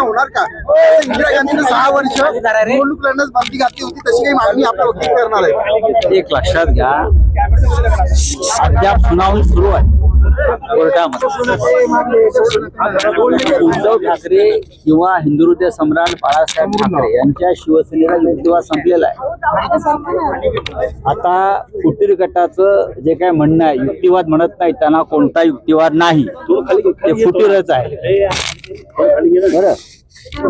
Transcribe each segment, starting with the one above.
होणार का? इंदिरा गांधीने 6 वर्ष निवडणूक लढण्यास बंदी घातली होती, तशी काही मागणी आपला वकील करणार आहे. एक लक्षात घ्या, अद्याप सुनावणी सुरू आहे कोर्टामध्ये. उद्धव ठाकरे किंवा हिंदुहृदय सम्राट बाळासाहेब ठाकरे यांच्या शिवसेनेला युक्तिवाद संपलेला आहे. आता फुटीर गटाचं जे काय म्हणणं आहे, युक्तिवाद म्हणत नाही, त्यांना कोणता युक्तिवाद नाही, ते फुटीरच आहे. बरं,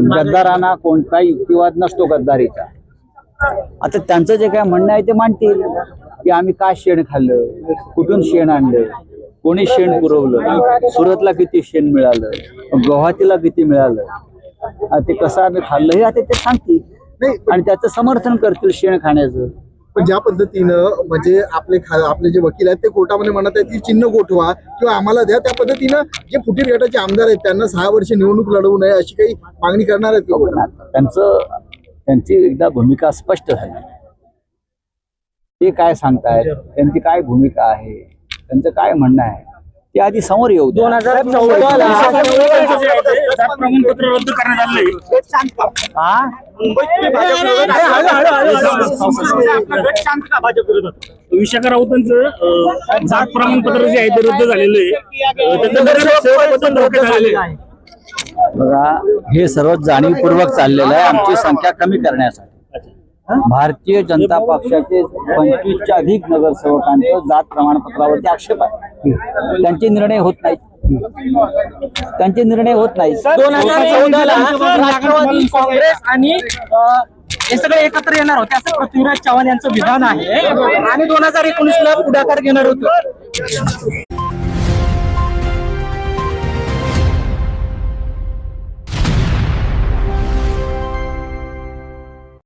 गद्दारांना कोणता युक्तिवाद नसतो गद्दारीचा. आता त्यांचं जे काय म्हणणं आहे ते मांडतील की आम्ही का शेण खाल्लं, कुठून शेण आणलं, कोणी शेण पुरवलं, सुरतला किती शेण मिळालं, गुवाहाटीला किती मिळालं, ते कसं आम्ही खाल्लं हे आता ते सांगतील आणि त्याचं समर्थन करतील शेण खाण्याचं. पण ज्या पद्धतीनं म्हणजे आपले जे वकील आहेत ते कोर्टामध्ये म्हणत आहेत की चिन्ह गोठवा किंवा आम्हाला द्या, त्या पद्धतीनं जे फुटीर गटाचे आमदार आहेत त्यांना 6 वर्ष निवडणूक लढवू नये अशी काही मागणी करणार आहेत का कोर्टात? त्यांची एकदा भूमिका स्पष्ट झाली. ते काय सांगतायत, त्यांची काय भूमिका आहे, त्यांचं काय म्हणणं आहे ते आधी समोर येऊ. 2014ला प्रमाणपत्र रद्द करण्यात आले. विशाखा राऊतांचं जात प्रमाणपत्र जे आहे ते रद्द झालेलं आहे. बघा, हे सर्व जाणीवपूर्वक चाललेलं आहे आमची संख्या कमी करण्यासाठी. भारतीय जनता पक्षाचे 25च्या अधिक नगरसेवकांचं जात प्रमाणपत्रावरती आक्षेप आहे. त्यांचे निर्णय होत नाहीत. 2014ला राष्ट्रवादी काँग्रेस आणि हे सगळे एकत्र येणार होते असं पृथ्वीराज चव्हाण यांचं विधान आहे आणि 2019ला पुढाकार घेणार होते.